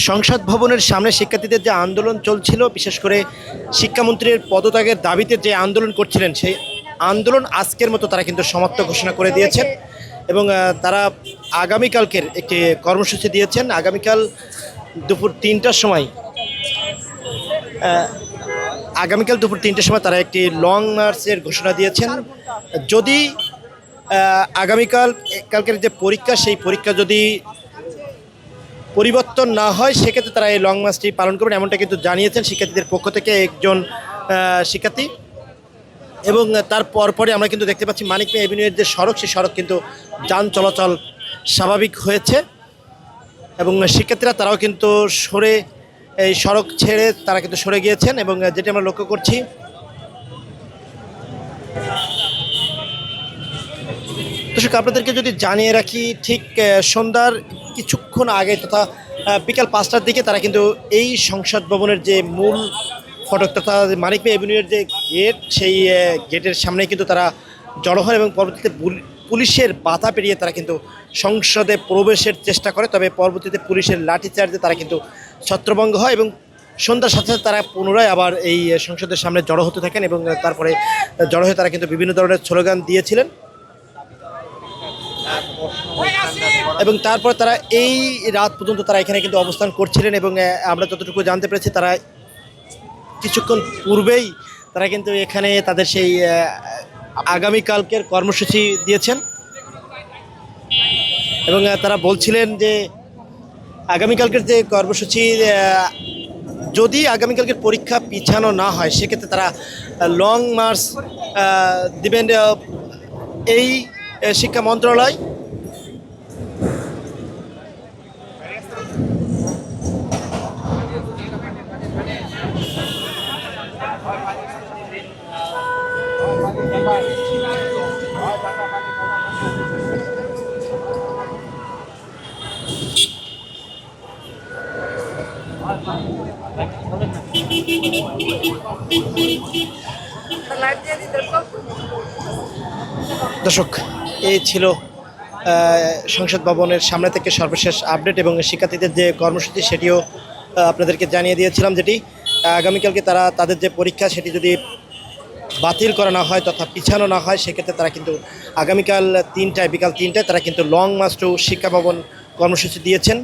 সংসদ ভবনের সামনে শিক্ষার্থীদের যে আন্দোলন চলছিল, বিশেষ করে শিক্ষামন্ত্রীর পদত্যাগের দাবিতে যে আন্দোলন করছিলেন, সেই আন্দোলন আজকের মতো তারা কিন্তু সমাপ্ত ঘোষণা করে দিয়েছেন এবং তারা আগামীকালকের একটি কর্মসূচি দিয়েছেন। আগামীকাল দুপুর ৩টার সময় তারা একটি লং মার্চের ঘোষণা দিয়েছেন। যদি কালকের যে পরীক্ষা, সেই পরীক্ষা যদি পরিবর্তন না হয়, সেক্ষেত্রে তারা এই লং মার্চটি পালন করবেন, এমনটা কিন্তু জানিয়েছেন শিক্ষার্থীদের পক্ষ থেকে একজন শিক্ষার্থী। এবং তার পরপরে আমরা কিন্তু দেখতে পাচ্ছি মানিক মিয়া এভিনিউয়ের যে সড়ক, সেই সড়ক কিন্তু যান চলাচল স্বাভাবিক হয়েছে এবং শিক্ষার্থীরা তারাও কিন্তু এই সড়ক ছেড়ে তারা কিন্তু সরে গিয়েছেন। এবং যেটি আমরা লক্ষ্য করছি, দর্শক আপনাদেরকে যদি জানিয়ে রাখি, ঠিক সন্ধ্যার কিছুক্ষণ আগে তথা বিকাল 5টার দিকে তারা কিন্তু এই সংসদ ভবনের যে মূল ফটক তথা মানিক মিয়া এভিনিউয়ের যে গেট, সেই গেটের সামনে কিন্তু তারা জড়ো হয় এবং পরবর্তীতে পুলিশের বাধা পেরিয়ে তারা কিন্তু সংসদে প্রবেশের চেষ্টা করে। তবে পরবর্তীতে পুলিশের লাঠিচার্জে তারা কিন্তু ছত্রভঙ্গ হয় এবং সন্ধ্যার সাথে সাথে তারা পুনরায় আবার এই সংসদের সামনে জড়ো হতে থাকেন এবং তারপরে জড়ো হয়ে তারা কিন্তু বিভিন্ন ধরনের স্লোগান দিয়েছিলেন এবং তারপর তারা এই রাত পর্যন্ত তারা এখানে কিন্তু অবস্থান করছিলেন। এবং আমরা যতটুকু জানতে পেরেছি, তারা কিছুক্ষণ পূর্বেই তারা কিন্তু এখানে তাদের সেই আগামীকালকের কর্মসূচি দিয়েছেন এবং তারা বলছিলেন যে আগামীকালকের যে কর্মসূচি, যদি আগামীকালকের পরীক্ষা পিছানো না হয়, সেক্ষেত্রে তারা লং মার্চ দিবেন এই শিক্ষা মন্ত্রণালয়। দর্শক, এই ছিল সংসদ ভবনের সামনে থেকে সর্বশেষ আপডেট এবং শিক্ষার্থীদের যে কর্মসূচি, সেটিও আপনাদেরকে জানিয়ে দিয়েছিলাম। যেটি আগামীকালকে তারা তাদের যে পরীক্ষা, সেটি যদি বাতিল করা না হয় তথা পিছানো না হয়, সেক্ষেত্রে তারা কিন্তু আগামীকাল বিকাল 3টায় তারা কিন্তু লং মার্চ টু শিক্ষা ভবন কর্মসূচি দিয়েছেন।